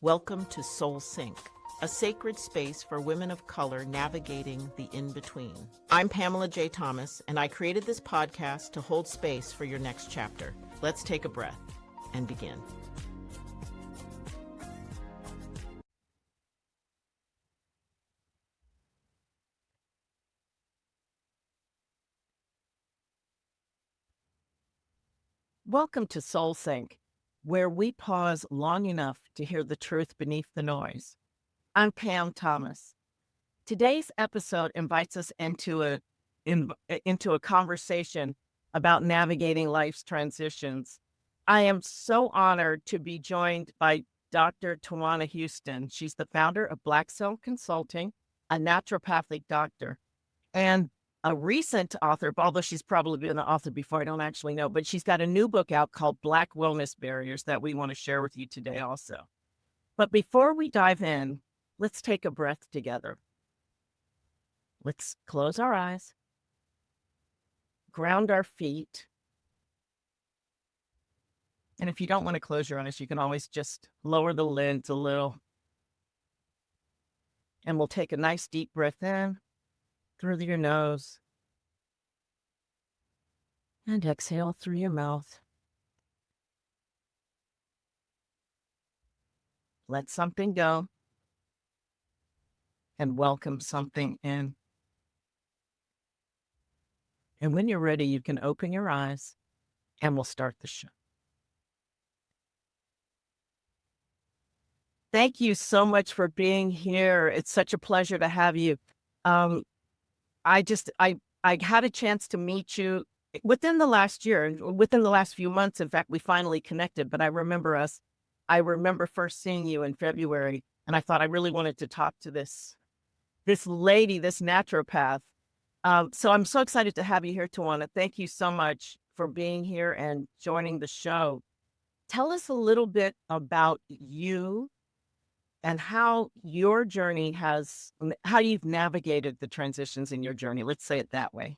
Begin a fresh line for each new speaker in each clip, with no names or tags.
Welcome to Soul Sync, a sacred space for women of color navigating the in-between. I'm Pamela J. Thomas, and I created this podcast to hold space for your next chapter. Let's take a breath and begin. Welcome to Soul Sync, where we pause long enough to hear the truth beneath the noise. I'm Pam Thomas. Today's episode invites us into a conversation about navigating life's transitions. I am so honored to be joined by Dr. Tawainna Houston. She's the founder of Black Cell Consulting, a naturopathic doctor, and a recent author, although she's probably been an author before, I don't actually know, but she's got a new book out called Black Wellness Barriers that we want to share with you today also. But before we dive in, let's take a breath together. Let's close our eyes, ground our feet. And if you don't want to close your eyes, you can always just lower the lids a little. And we'll take a nice deep breath in through your nose and exhale through your mouth. Let something go and welcome something in. And when you're ready, you can open your eyes and we'll start the show. Thank you so much for being here. It's such a pleasure to have you. I had a chance to meet you within the last year, within the last few months. In fact, we finally connected, but I remember first seeing you in February, and I thought I really wanted to talk to this lady, this naturopath. So I'm so excited to have you here, Tawainna. Thank you so much for being here and joining the show. Tell us a little bit about you and how your journey how you've navigated the transitions in your journey. Let's say it that way.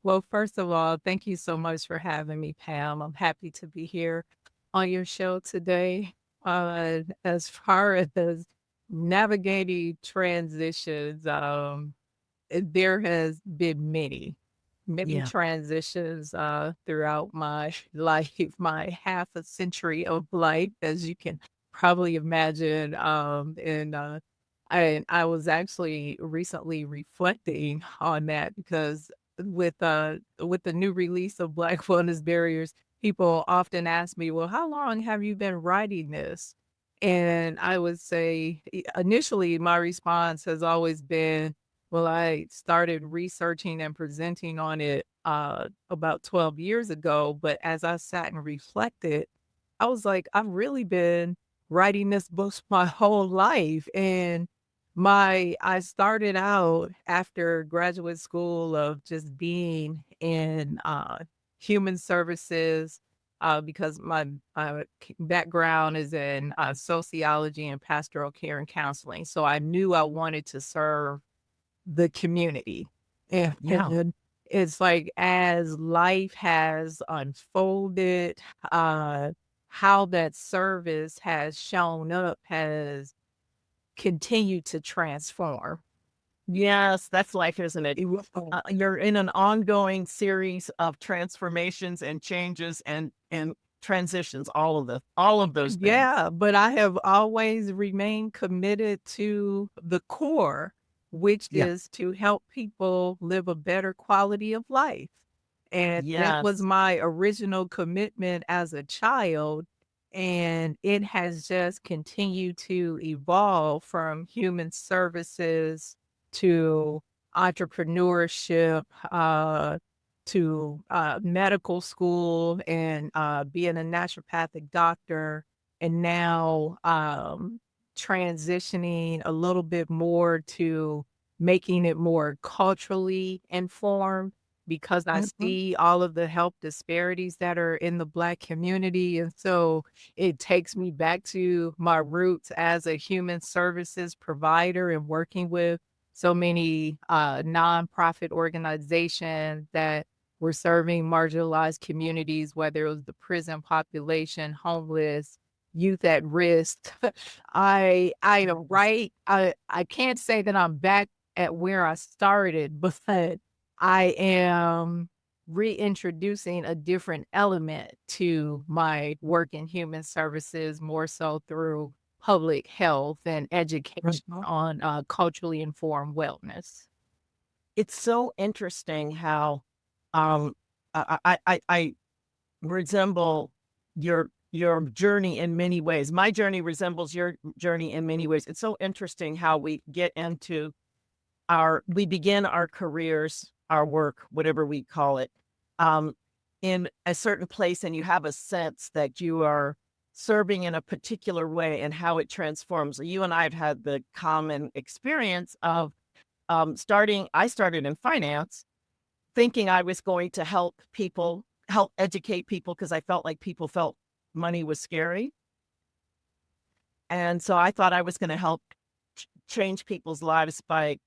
Well, first of all, thank you so much for having me, Pam. I'm happy to be here on your show today. As far as navigating transitions, there has been many
Yeah.
transitions throughout my life, my half a century of life, as you can probably imagine. I was actually recently reflecting on that because with the new release of Black Wellness Barriers, people often ask me, "Well, how long have you been writing this?" And I would say, initially, my response has always been, well, I started researching and presenting on it about 12 years ago. But as I sat and reflected, I was like, I've really been writing this book my whole life. And I started out after graduate school of just being in human services because my background is in sociology and pastoral care and counseling. So I knew I wanted to serve the community.
Yeah.
And it's like as life has unfolded, how that service has shown up has continued to transform.
Yes, that's life, isn't it? You're in an ongoing series of transformations and changes and transitions, all of those things.
Yeah, but I have always remained committed to the core, which
Yeah.
is to help people live a better quality of life. And that was
Yes.
my original commitment as a child. And it has just continued to evolve from human services to entrepreneurship, to medical school and being a naturopathic doctor, and now transitioning a little bit more to making it more culturally informed because I
Mhm.
see all of the health disparities that are in the Black community. And so it takes me back to my roots as a human services provider and working with so many nonprofit organizations that were serving marginalized communities, whether it was the prison population, homeless, youth at risk. I am right. I can't say that I'm back at where I started, but I am reintroducing a different element to my work in human services, more so through public health and education
Mhm.
on culturally informed wellness.
It's so interesting how um, I resemble your journey in many ways. My journey resembles your journey in many ways. It's so interesting how we get into we begin our careers, our work, whatever we call it, um, in a certain place, and you have a sense that you are serving in a particular way and how it transforms. You and I have had the common experience of I started in finance thinking I was going to help people, help educate people because I felt like people felt money was scary. And so I thought I was going to help change people's lives by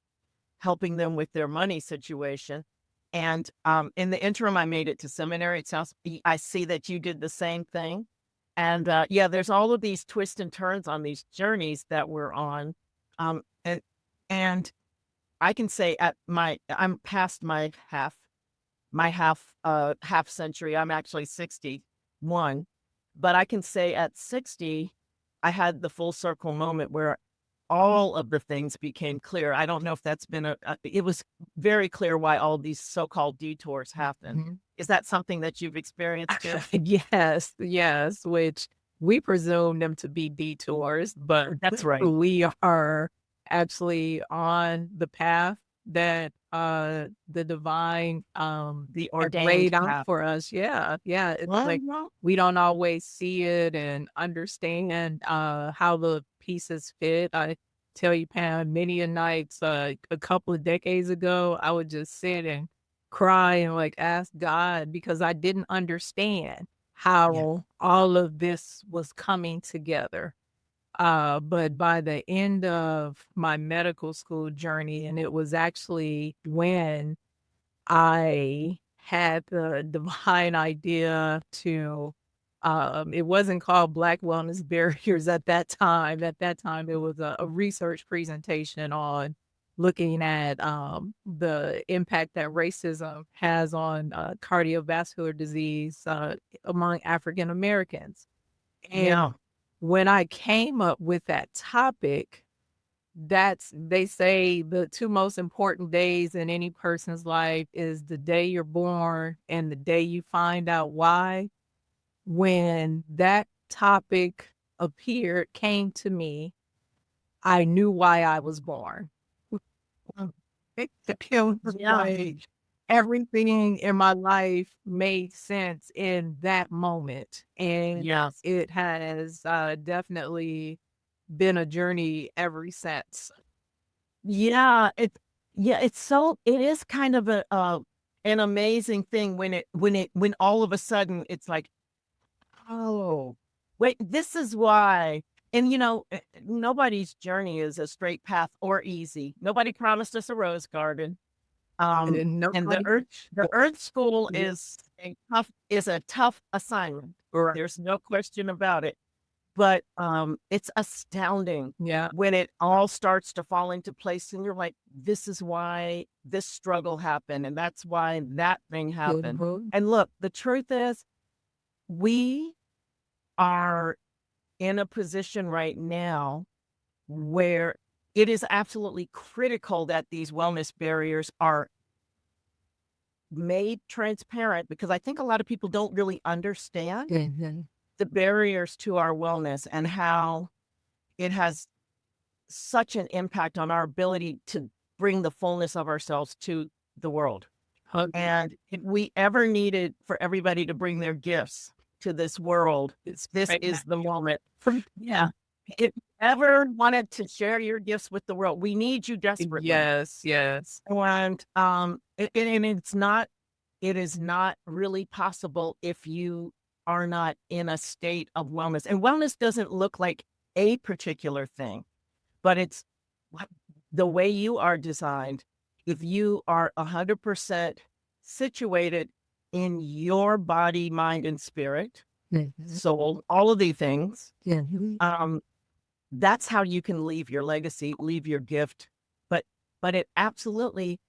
helping them with their money situation. And in the interim, I made it to seminary. It sounds, I see that you did the same thing. And yeah, there's all of these twists and turns on these journeys that we're on. And, and I can say I'm past my half century. I'm actually 61, but I can say at 60, I had the full circle moment where all of the things became clear. I don't know if that's been it was very clear why all these so-called detours happen.
Mhm.
Is that something that you've experienced too?
Yes, yes, which we presume them to be detours, but
That's right.
we are actually on the path that the divine
The
has
ordained
laid out
path.
for us. Yeah, yeah. It's
Well,
like we don't always see it and understand how the pieces fit. I tell you, Pam, many a nights a couple of decades ago, I would just sit and cry and, like, ask God because I didn't understand
yeah.
how all of this was coming together. But by the end of my medical school journey, and it was actually when I had the divine idea to it wasn't called Black Wellness Barriers at that time. At that time, it was a research presentation on looking at the impact that racism has on cardiovascular disease among African Americans. And
Yeah.
when I came up with that topic, they say the 2 most important days in any person's life is the day you're born and the day you find out why. When that topic came to me, I knew why I was born.
Mm,
It feels
yeah.
like everything in my life made sense in that moment, and
Yes.
it has, definitely been a journey ever since.
Yeah, it is kind of an amazing thing when all of a sudden it's like, "Oh, wait, this is why." And, nobody's journey is a straight path or easy. Nobody promised us a rose garden.
And then
And the
nobody
Earth School
yeah,
is a tough assignment.
right.
There's no question about it. But, it's astounding
Yeah.
when it all starts to fall into place and you're like, "This is why this struggle happened, and that's why that thing happened."
Mhm.
And look, the truth is, we are in a position right now where it is absolutely critical that these wellness barriers are made transparent because I think a lot of people don't really understand
Mhm.
the barriers to our wellness and how it has such an impact on our ability to bring the fullness of ourselves to the world. And if we ever needed for everybody to bring their gifts to this world,
It's
this
right now.
is the moment. Yeah. If you ever wanted to share your gifts with the world, we need you desperately.
Yes, yes.
And it is not really possible if you are not in a state of wellness. And wellness doesn't look like a particular thing, but it's what the way you are designed. If you are 100% situated in your body, mind, and spirit,
Mhm.
soul, all of these things.
Yeah. Mhm.
Um, that's how you can leave your legacy, leave your gift. But it absolutely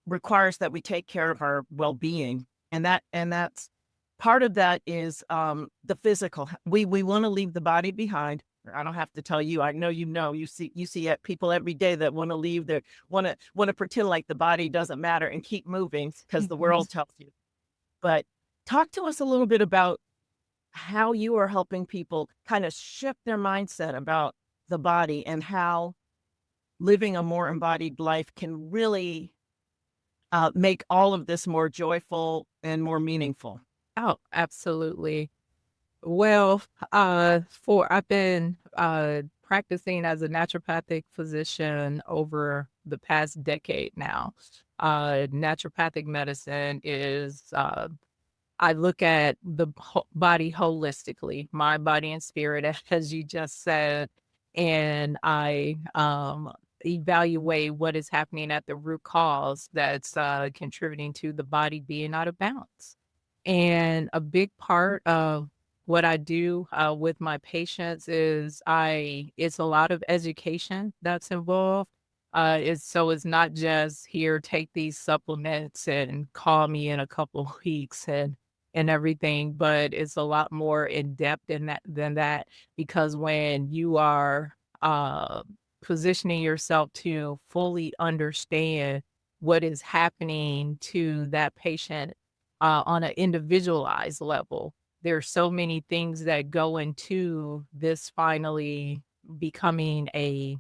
requires that we take care of our well-being. And that's part of that is the physical. We want to leave the body behind. I don't have to tell you. I know you see people every day that want to leave their want to pretend like the body doesn't matter and keep moving because the
Mhm.
world tells you. But talk to us a little bit about how you are helping people kind of shift their mindset about the body and how living a more embodied life can really make all of this more joyful and more meaningful.
Oh, absolutely. Well, for I've been practicing as a naturopathic physician over the past decade now. Naturopathic medicine is I look at the body holistically, mind, body, and spirit, as you just said, and I evaluate what is happening at the root cause that's contributing to the body being out of balance. And a big part of what I do with my patients is it's a lot of education that's involved. It's not just here, take these supplements and call me in a couple of weeks and everything, but it's a lot more in depth than that because when you are uh, positioning yourself to fully understand what is happening to that patient on an individualized level, there's so many things that go into this finally becoming a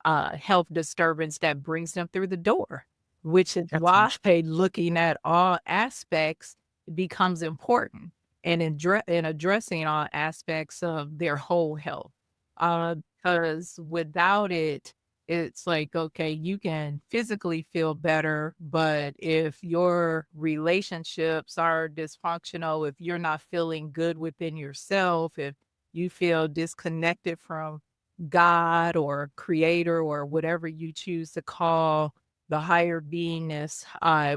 health disturbance that brings them through the door, which is
That's
why looking at all aspects becomes important and addressing all aspects of their whole health. Because without it, it's like, okay, you can physically feel better, but if your relationships are dysfunctional, if you're not feeling good within yourself, if you feel disconnected from God or creator or whatever you choose to call the higher beingness,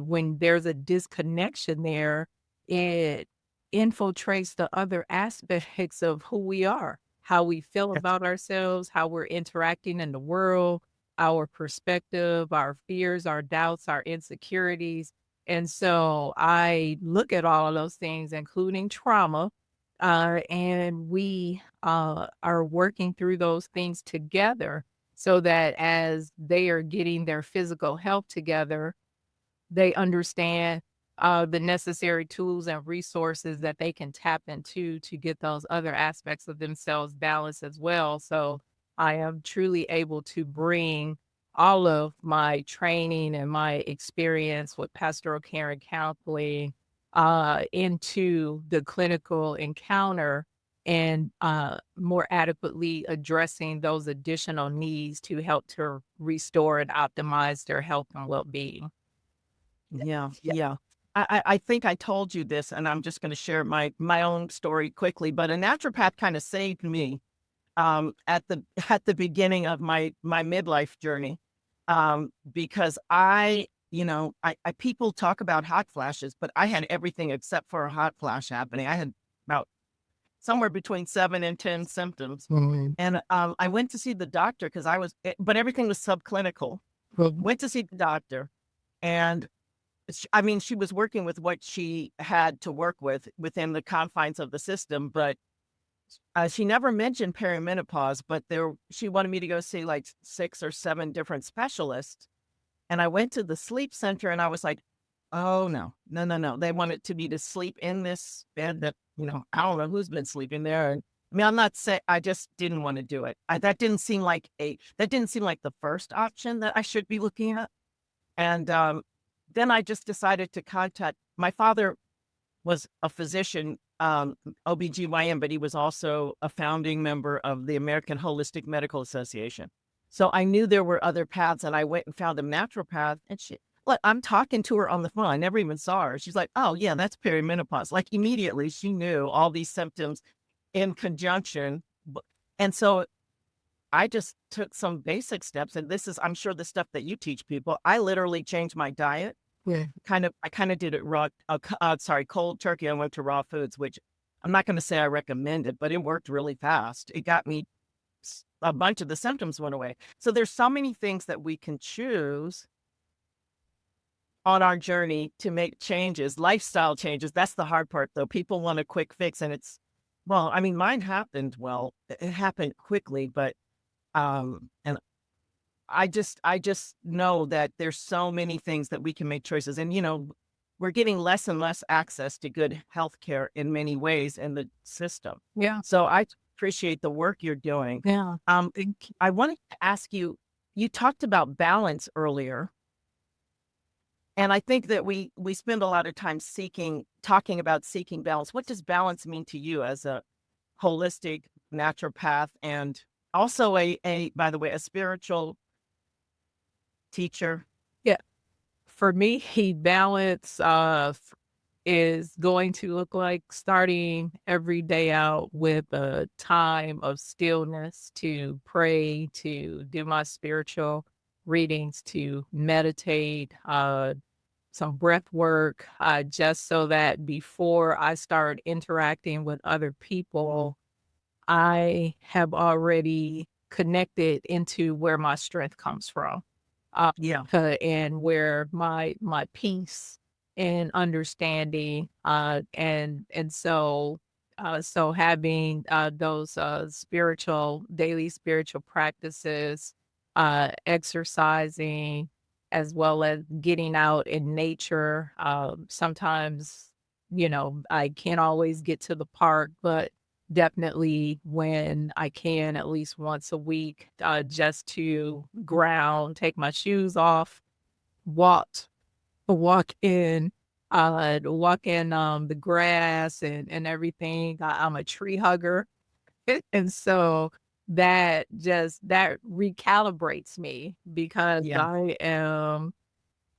when there's a disconnection there, it infiltrates the other aspects of who we are, how we feel
that's
about ourselves, how we're interacting in the world, our perspective, our fears, our doubts, our insecurities. And so I look at all of those things, including trauma, and we are working through those things together so that as they are getting their physical health together, they understand the necessary tools and resources that they can tap into to get those other aspects of themselves balanced as well. So I am truly able to bring all of my training and my experience with pastoral care and counseling into the clinical encounter and more adequately addressing those additional needs to help to restore and optimize their health and well-being.
yeah,
Yeah.
yeah. I think I told you this, and I'm just going to share my own story quickly. But a naturopath kind of saved me at the at the beginning of my midlife journey, because I people talk about hot flashes, but I had everything except for a hot flash happening. I had about somewhere between 7 and 10 symptoms,
Mhm.
and I went to see the doctor because but everything was subclinical.
Mhm.
Went to see the doctor, and I mean, she was working with what she had to work with within the confines of the system, but she never mentioned perimenopause. But she wanted me to go see like 6 or 7 different specialists, and I went to the sleep center, and I was like, "Oh no, no, no, no!" They wanted to me to sleep in this bed that I don't know who's been sleeping there. And I mean, I'm not saying I just didn't want to do it. That didn't seem like the first option that I should be looking at. And then I just decided to contact my father was a physician, OBGYN, but he was also a founding member of the American Holistic Medical Association. So I knew there were other paths, and I went and found a naturopath. And I'm talking to her on the phone. I never even saw her. She's like, "Oh yeah, that's perimenopause." Like immediately, she knew all these symptoms in conjunction. And so I just took some basic steps, and this is, I'm sure, the stuff that you teach people. I literally changed my diet.
Yeah.
I kind of did it raw. Sorry, cold turkey. I went to raw foods, which I'm not going to say I recommend it, but it worked really fast. It got me a bunch of the symptoms went away. So there's so many things that we can choose on our journey to make changes, lifestyle changes. That's the hard part though. People want a quick fix and well, I mean, mine happened, it happened quickly, but and I just know that there's so many things that we can make choices. And, we're getting less and less access to good healthcare in many ways in the system.
Yeah.
So I appreciate the work you're doing.
Yeah.
Um,
Thank you.
I wanted to ask you, you talked about balance earlier. And I think that we spend a lot of time talking about seeking balance. What does balance mean to you as a holistic naturopath and also by the way, a spiritual teacher?
Yeah. For me, he balance is going to look like starting every day out with a time of stillness to pray, to do my spiritual readings, to meditate, some breath work, just so that before I start interacting with other people, I have already connected into where my strength comes from, uh,
Yeah.
and where my peace and understanding, so having those daily spiritual practices, exercising, as well as getting out in nature. Sometimes, I can't always get to the park, but definitely when I can, at least once a week, just to ground, take my shoes off, walk walk in the grass and everything. I'm a tree hugger. And so that recalibrates me because
Yeah.
I am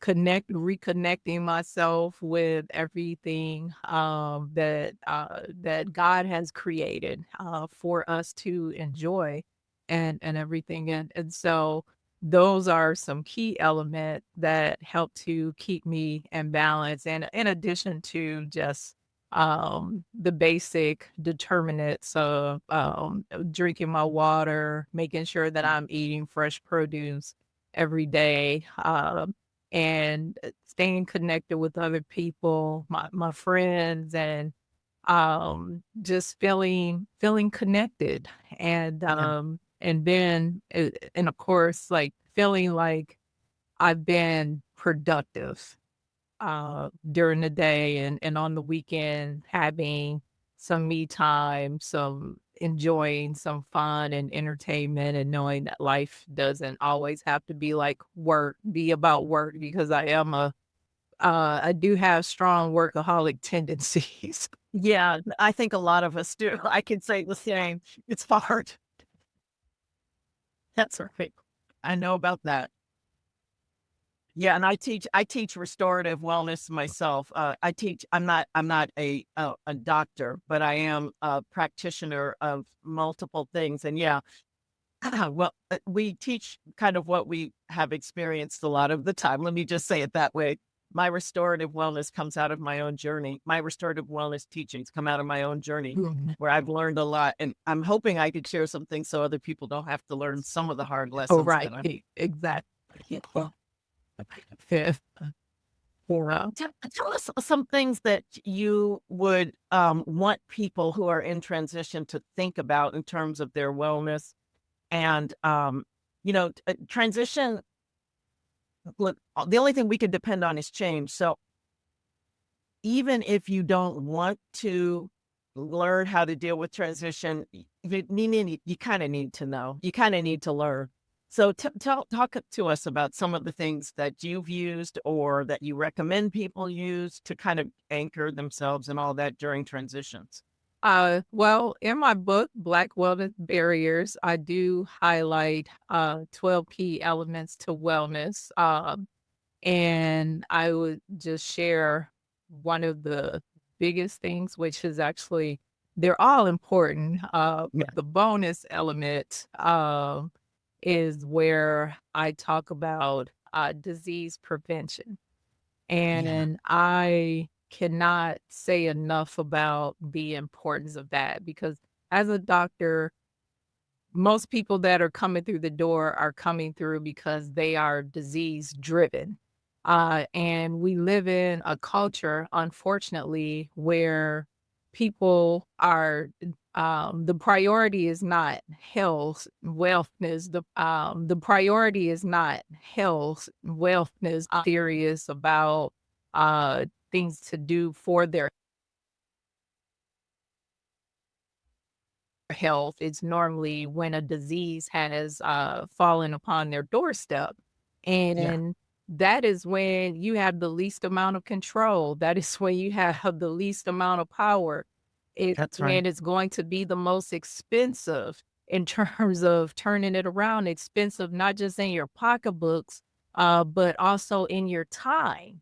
reconnecting myself with everything, that God has created, for us to enjoy and everything, and so those are some key elements that help to keep me in balance, and in addition to just, the basic determinants of, drinking my water, making sure that I'm eating fresh produce every day, and staying connected with other people, my friends, and just feeling connected,
Yeah.
and then and of course, like feeling like I've been productive during the day and on the weekend, having some me time, some enjoying some fun and entertainment, and knowing that life doesn't always have to be about work, because I do have strong workaholic tendencies.
Yeah, I think a lot of us do. I can say the same. It's hard. That's right. I know about that. Yeah, and I teach restorative wellness myself. I'm not a doctor, but I am a practitioner of multiple things. And yeah, well, we teach kind of what we have experienced a lot of the time. Let me just say it that way. My restorative wellness comes out of my own journey. My restorative wellness teachings come out of my own journey
Mhm.
where I've learned a lot. And I'm hoping I could share some things so other people don't have to learn some of the hard
Oh,
lessons
right.
that I'm.
Exactly. Well, yeah. Yeah.
Tell us some things that you would want people who are in transition to think about in terms of their wellness and transition. Look, the only thing we can depend on is change. So even if you don't want to learn how to deal with transition, you kind of need to know. You kind of need to learn. So talk to us about some of the things that you've used or that you recommend people use to kind of anchor themselves and all that during transitions.
Well, in my book, Black Wellness Barriers, I do highlight 12 key elements to wellness. And I would just share one of the biggest things, which is actually, they're all important.
Yeah,
But the bonus element is where I talk about disease prevention.
yeah,
And I cannot say enough about the importance of that because as a doctor, most people that are coming through the door are coming through because they are disease driven. And we live in a culture, unfortunately, where people are the priority is not health, wellness. The priority is not health, wellness. Serious about things to do for their health. It's normally when a disease has fallen upon their doorstep.
Yeah.
And that is when you have the least amount of control. That is when you have the least amount of power. It's
That's right.
when it's going to be the most expensive in terms of turning it around, expensive not just in your pocketbooks, but also in your time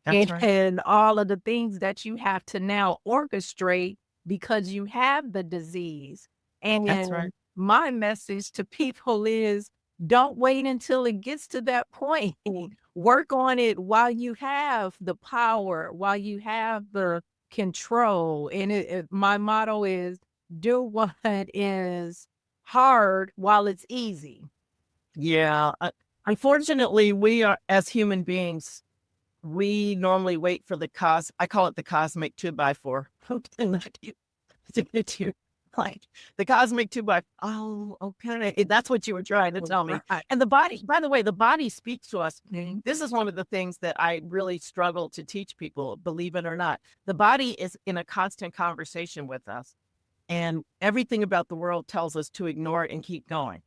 That's
and
right.
and all of the things that you have to now orchestrate because you have the disease.
That's right.
And my message to people is don't wait until it gets to that point. Work on it while you have the power, while you have the control. And my motto is do what is hard while it's easy.
Yeah. Unfortunately, we are, as human beings, we normally wait for I call it the cosmic 2 by 4. Not you. It's you. Like, the cosmic 2 by, oh, okay. That's what you were trying to tell me.
Right.
And the body, by the way, the body speaks to us.
Mhm.
This is one of the things that I really struggle to teach people, believe it or not. The body is in a constant conversation with us, and everything about the world tells us to ignore it and keep going.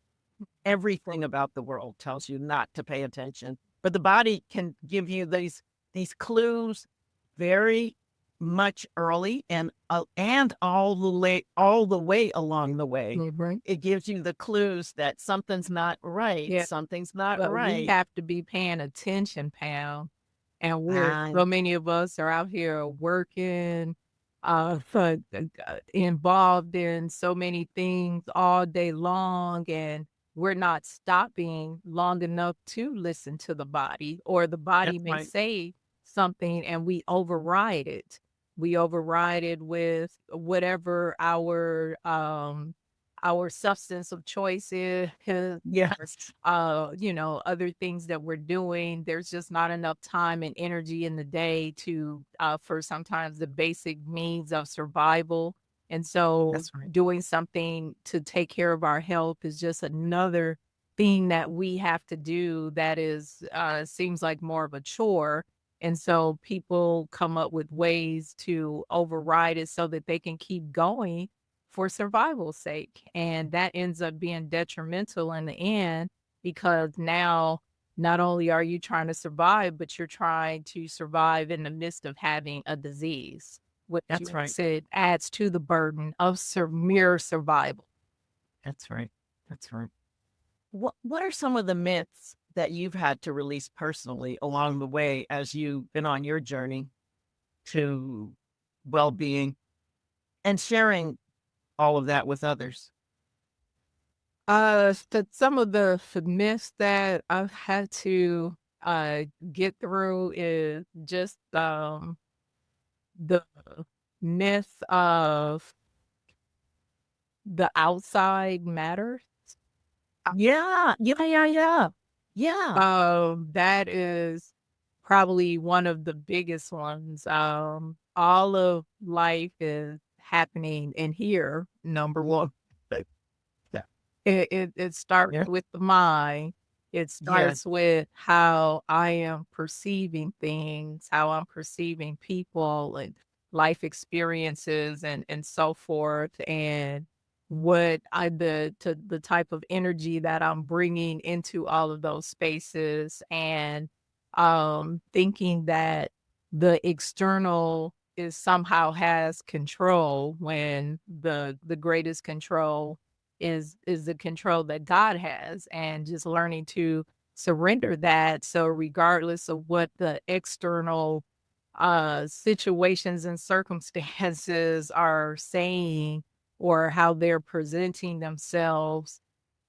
Everything about the world tells you not to pay attention, but the body can give you these clues very much early and all the way along the way.
Right.
It gives you the clues that something's not right,
Yeah.
something's not
But we
right.
have to be paying attention, Pam, and
And
so many of us are out here working, involved in so many things all day long, and we're not stopping long enough to listen to the body, or the body
that's
may
right.
say something and we override it. We override it with whatever our substance of choice is,
Yes,
other things that we're doing. There's just not enough time and energy in the day to for sometimes the basic needs of survival. And so
that's right.
doing something to take care of our health is just another thing that we have to do that is seems like more of a chore. And so people come up with ways to override it so that they can keep going for survival's sake. And that ends up being detrimental in the end because now not only are you trying to survive, but you're trying to survive in the midst of having a disease, which
That's
you
right.
said adds to the burden of mere survival.
That's right. That's right. What are some of the myths that you've had to release personally along the way as you've been on your journey to well-being and sharing all of that with others?
Some of the myths that I've had to get through is just the myth of the outside matters.
Yeah, yeah, yeah, yeah. Yeah,
That is probably one of the biggest ones. All of life is happening in here, number one.
but yeah,
It starts
yeah,
with the mind. It
yes,
starts with how I am perceiving things, how I'm perceiving people and life experiences and so forth, and what I the type of energy that I'm bringing into all of those spaces, and thinking that the external is somehow has control when the greatest control is the control that God has, and just learning to surrender that. So regardless of what the external situations and circumstances are saying or how they're presenting themselves,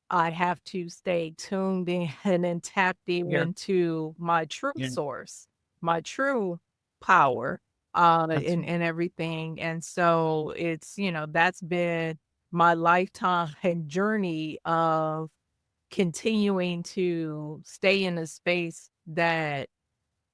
I have to stay tuned in and tapped
yeah,
into my true
yeah,
source, my true power,
That's
and everything. And so it's, that's been my lifetime journey of continuing to stay in a space that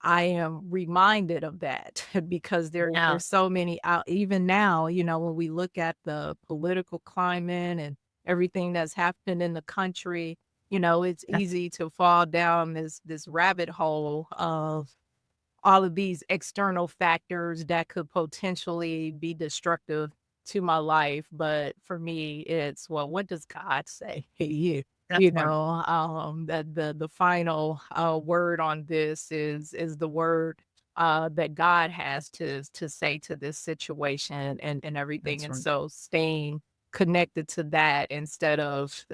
I am reminded of that because
yeah,
there's so many out even now, when we look at the political climate and everything that's happened in the country, it's
that's
easy to fall down this rabbit hole of all of these external factors that could potentially be destructive to my life. But for me, it's, well, what does God say? You,
that's right.
that the final word on this is the word that God has to say to this situation and everything.
That's
And
right.
so staying connected to that instead of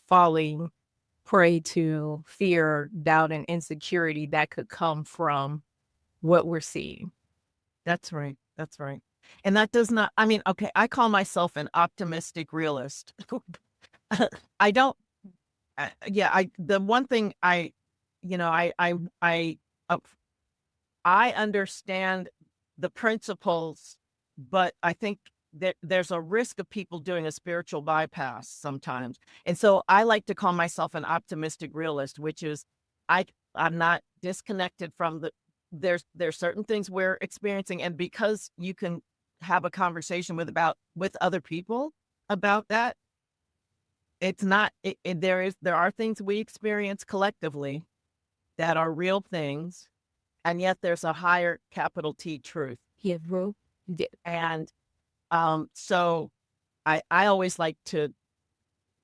falling prey to fear, doubt, and insecurity that could come from what we're seeing.
That's right. That's right. And that does not, I mean, okay, I call myself an optimistic realist. I don't, yeah, the one thing you know, uh, I understand the principles, but I think that there's a risk of people doing a spiritual bypass sometimes. And so I like to call myself an optimistic realist, which is I I'm not disconnected from there's certain things we're experiencing. And because you can have a conversation with other people about that, it's not there are things we experience collectively that are real things, and yet there's a higher capital T truth.
Yeah, bro. Yeah.
And so I always like to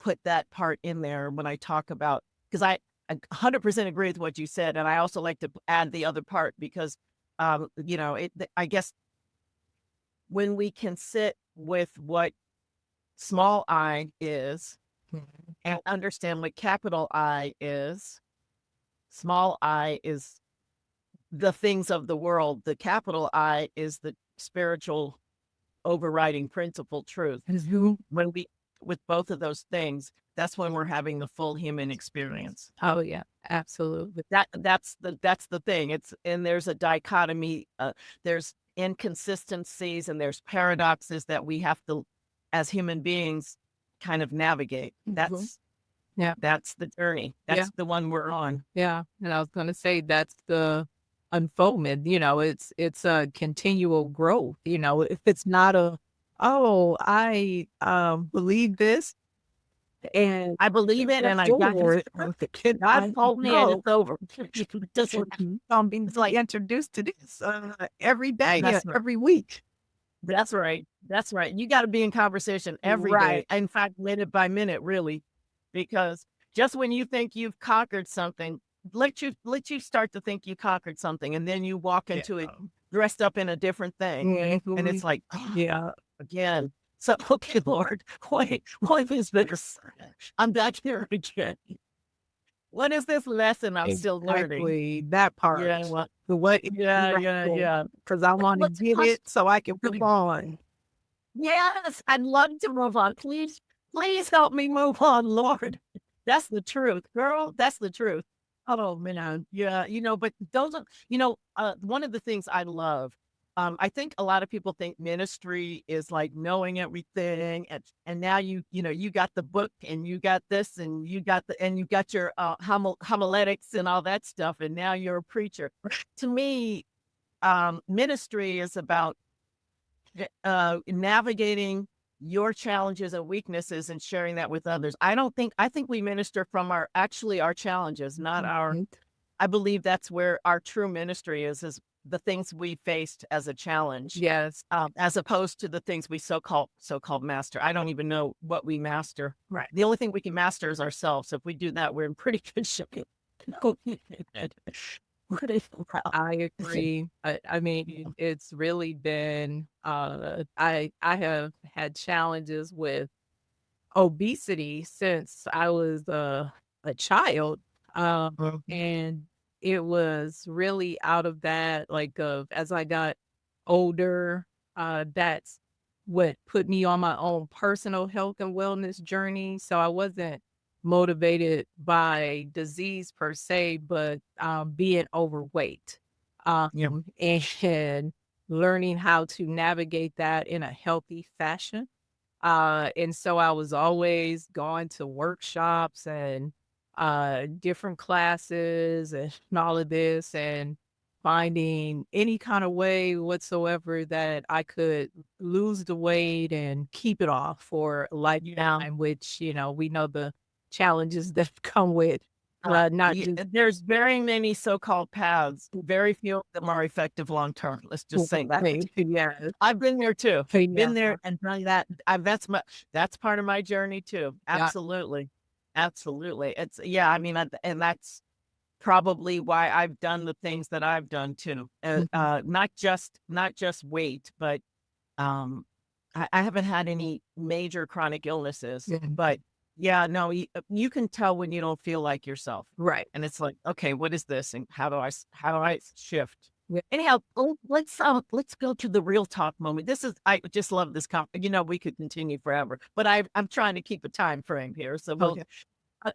put that part in there when I talk about because I 100% agree with what you said, and I also like to add the other part because I guess when we can sit with what small I is
Mhm.
and understand what capital I is, small I is the things of the world, the capital I is the spiritual overriding principle truth.
Mhm.
When we with both of those things, that's when we're having the full human experience.
Oh, yeah, absolutely.
That's the thing. It's and there's a dichotomy, there's inconsistencies and there's paradoxes that we have to, as human beings, kind of navigate.
Mhm. Yeah,
That's the journey.
yeah,
That's the one we're on.
yeah, and I was gonna say that's the unfoldment, it's a continual growth, if it's not a, "Oh, I, believe this and
I believe it
step
and I got
forward, and
God
I
told me and
know
it's over. Just
I'm being
it's like
introduced to this, every day, yeah,
that's right.
every week."
That's right. That's right. You gotta be in conversation every day.
Right.
In fact, minute by minute, really, because just when you think you've conquered something, let you start to think you conquered something, and then you walk
Yeah.
into it dressed up in a different thing, and
Mhm.
it's like,
Yeah.
again. So, okay, Lord, wait, what is this? I'm back here again. What is this lesson I'm still learning?
Exactly, that
Yeah,
part.
well,
The what if
yeah, yeah, yeah.
because I wanna
What's
get it so I can move on.
Yes, I'd love to move on. Please help me move on, Lord. That's the truth, girl. That's the truth. Oh man, yeah, but those are, one of the things I love. I think a lot of people think ministry is like knowing everything, and now you got the book and you got this and you got your homiletics and all that stuff, and now you're a preacher. To me, ministry is about navigating your challenges and weaknesses and sharing that with others. I think we minister from our challenges, not our
Mhm.
I believe that's where our true ministry is the things we faced as a challenge,
Yes.
as opposed to the things we so-called master. I don't even know what we master.
Right.
The only thing we can master is ourselves. If we do that, we're in pretty good shape. What is
I agree. I mean, it's really been, I have had challenges with obesity since I was a child.
Mhm.
And it was really out of that, like, of as I got older, that's what put me on my own personal health and wellness journey. So I wasn't motivated by disease per se, but being overweight.
Yeah.
And learning how to navigate that in a healthy fashion. And so I was always going to workshops and different classes and all of this and finding any kind of way whatsoever that I could lose the weight and keep it off for a
Yeah.
lifetime, which, we know the challenges that come with not just
There's very many so-called paths. Very few of them are effective long term. Let's just say that.
yeah.
I've been there too.
Yeah.
Been there and done that. That's part of my journey too.
Yeah.
Absolutely. Absolutely. It's yeah, I mean, and that's probably why I've done the things that I've done too.
Mhm.
Not just weight, but um, I haven't had any major chronic illnesses,
Yeah.
but yeah, no, you can tell when you don't feel like yourself,
Right.
and it's like, okay, what is this, and how do I shift?
Yeah.
Anyhow, let's go to the real talk moment. I just love this. We could continue forever, but I'm trying to keep a time frame here, so
Okay.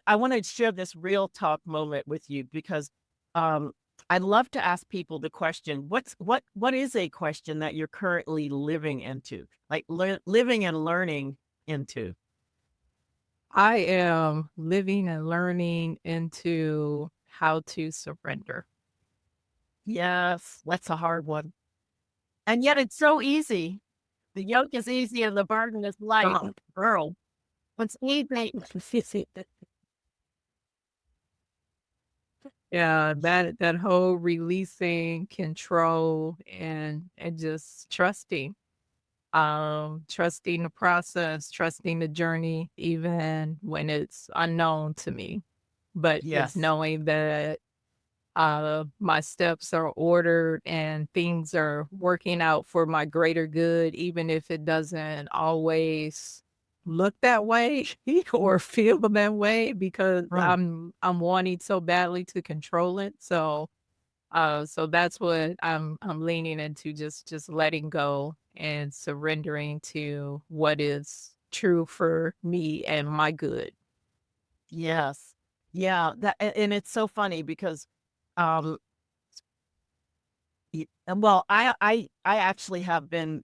I want to share this real talk moment with you because um, I love to ask people the question, what is a question that you're currently living into, like living and learning into?
I am living and learning into how to surrender.
Yes, that's a hard one, and yet it's so easy. The yoke is easy and the burden is light.
Uh-huh.
Girl, what's easy?
Yeah, that whole releasing control and just trusting the process, trusting the journey, even when it's unknown to me. But just
Yes,
knowing that my steps are ordered and things are working out for my greater good, even if it doesn't always look that way or feel that way because
right.
I'm wanting so badly to control it. So that's what I'm leaning into, just letting go and surrendering to what is true for me and my good.
Yes, yeah. And it's so funny because um, well, I actually have been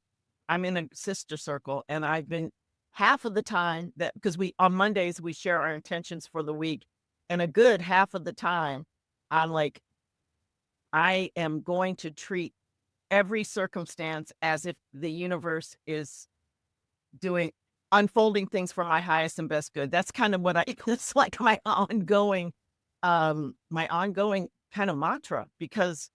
I'm in a sister circle, and I've been half of the time that because we on Mondays, we share our intentions for the week, and a good half of the time, I'm like, I am going to treat every circumstance as if the universe is doing unfolding things for my highest and best good. That's kind of what I it's like my ongoing kind of mantra because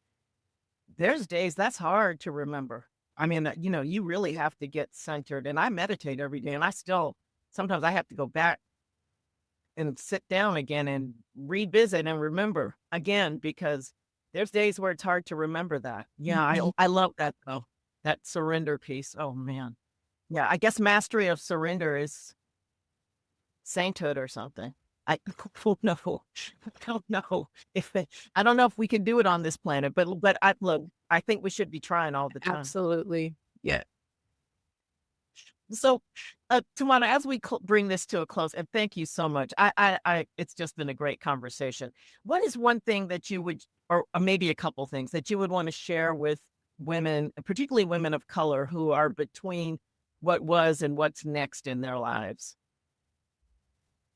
there's days that's hard to remember. I mean, you really have to get centered, and I meditate every day, and I still sometimes I have to go back and sit down again and revisit and remember again because there's days where it's hard to remember that. Yeah,
Mhm.
I love that though. That surrender piece. Oh man. Yeah, I guess mastery of surrender is sainthood or something. I don't know. I don't know I don't know if we can do it on this planet, but I look, I think we should be trying all the time.
Absolutely. Yeah.
So, Tawana, as we bring this to a close, and thank you so much. It's just been a great conversation. What is one thing that you would, or maybe a couple things that you would want to share with women, particularly women of color, who are between what was and what's next in their lives?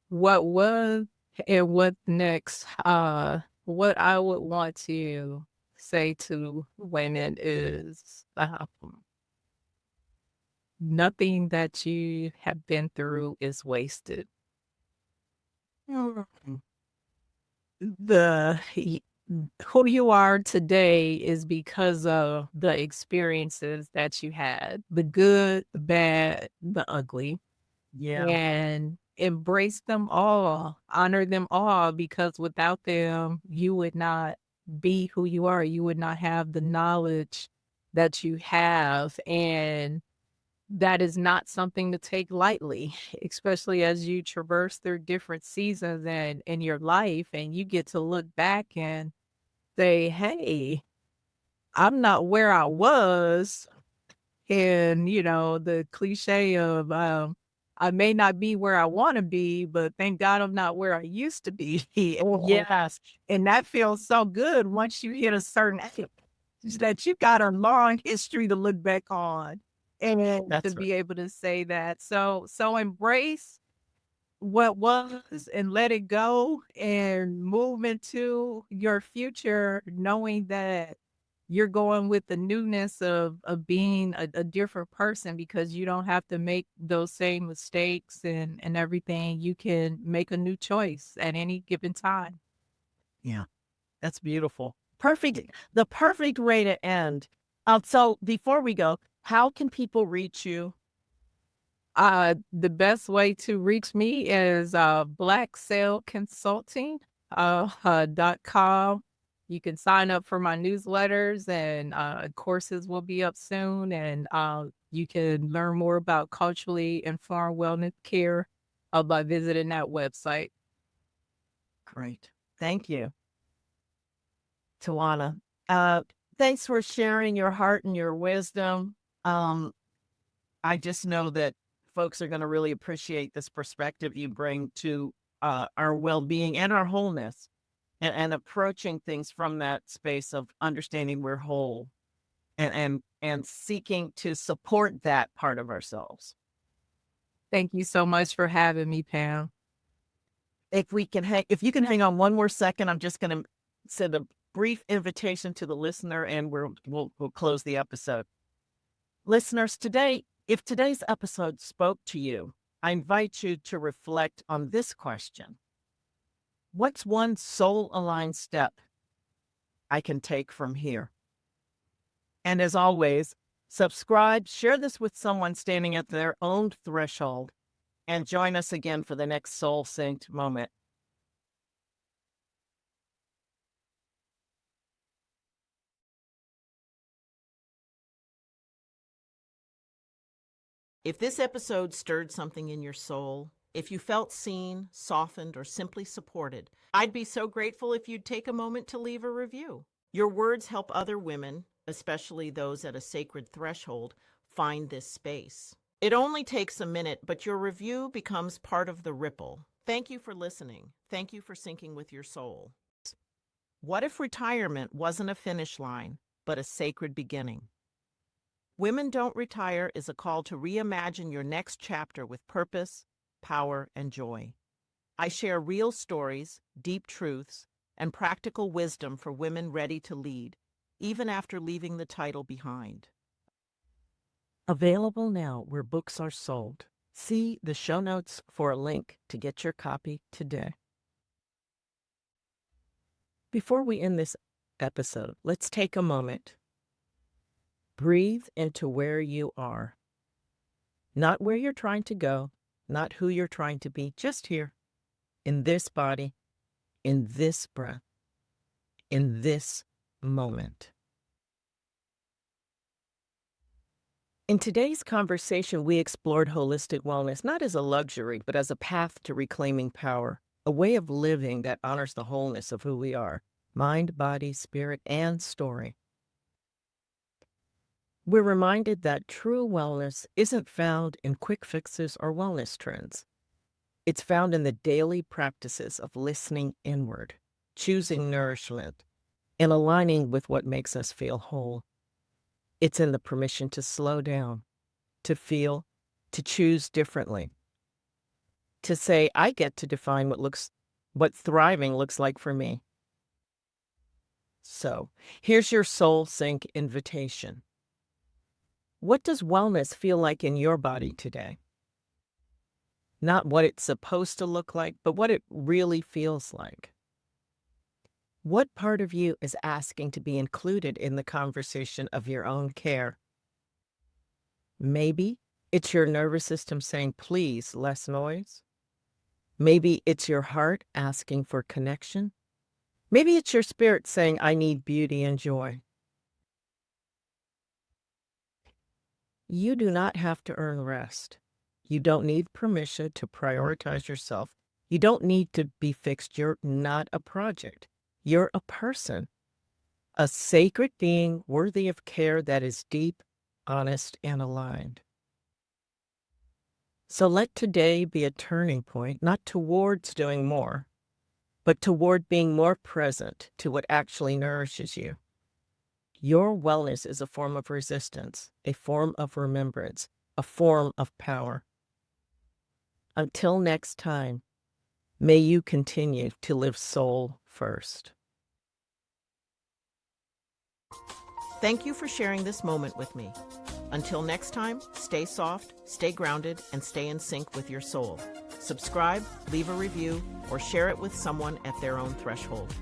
What was and what next? What I would want to say to women is nothing that you have been through is wasted.
Mm.
The y- who you are today is because of the experiences that you had, the good, the bad, the ugly,
Yeah.
and embrace them all, honor them all, because without them, you would not be who you are. You would not have the knowledge that you have. And that is not something to take lightly, especially as you traverse through different seasons and in your life and you get to look back and say, hey, I'm not where I was. And, the cliche of, I may not be where I want to be, but thank God I'm not where I used to be. and
Yes.
and that feels so good once you hit a certain age. that you got a long history to look back on and to
That's right.
be able to say that. So embrace what was and let it go and move into your future knowing that you're going with the newness of being a different person because you don't have to make those same mistakes and everything. You can make a new choice at any given time.
Yeah, that's beautiful. Perfect. The perfect way to end. So before we go, how can people reach you?
The best way to reach me is Black Sail Consulting .com. You can sign up for my newsletters and courses will be up soon. And you can learn more about culturally informed wellness care by visiting that website.
Great. Thank you, Tawana. Uh, Thanks for sharing your heart and your wisdom. Um, I just know that folks are going to really appreciate this perspective you bring to our well-being and our wholeness, and approaching things from that space of understanding we're whole, and seeking to support that part of ourselves.
Thank you so much for having me, Pam.
If you can hang on one more second, I'm just going to send a brief invitation to the listener, and we'll close the episode. Listeners, if today's episode spoke to you, I invite you to reflect on this question: what's one soul-aligned step I can take from here? And as always, subscribe, share this with someone standing at their own threshold, and join us again for the next soul synced moment. If this episode stirred something in your soul, if you felt seen, softened, or simply supported, I'd be so grateful if you'd take a moment to leave a review. Your words help other women, especially those at a sacred threshold, find this space. It only takes a minute, but your review becomes part of the ripple. Thank you for listening. Thank you for syncing with your soul. What if retirement wasn't a finish line, but a sacred beginning? Women Don't Retire is a call to reimagine your next chapter with purpose, power, and joy. I share real stories, deep truths, and practical wisdom for women ready to lead, even after leaving the title behind. Available now where books are sold. See the show notes for a link to get your copy today. Before we end this episode, let's take a moment. Breathe into where you are. Not where you're trying to go, not who you're trying to be, just here, in this body, in this breath, in this moment. In today's conversation, we explored holistic wellness not as a luxury, but as a path to reclaiming power, a way of living that honors the wholeness of who we are: mind, body, spirit, and story. We're reminded that true wellness isn't found in quick fixes or wellness trends. It's found in the daily practices of listening inward, choosing nourishment, and aligning with what makes us feel whole. It's in the permission to slow down, to feel, to choose differently, to say, I get to define what thriving looks like for me. So, here's your soul sync invitation. What does wellness feel like in your body today? Not what it's supposed to look like, but what it really feels like. What part of you is asking to be included in the conversation of your own care? Maybe it's your nervous system saying, please, less noise. Maybe it's your heart asking for connection. Maybe it's your spirit saying, I need beauty and joy. You do not have to earn rest. You don't need permission to prioritize yourself. You don't need to be fixed. You're not a project. You're a person, a sacred being worthy of care that is deep, honest, and aligned. So let today be a turning point, not towards doing more, but toward being more present to what actually nourishes you. Your wellness is a form of resistance, a form of remembrance, a form of power. Until next time, may you continue to live soul first. Thank you for sharing this moment with me. Until next time, stay soft, stay grounded, and stay in sync with your soul. Subscribe, leave a review, or share it with someone at their own threshold.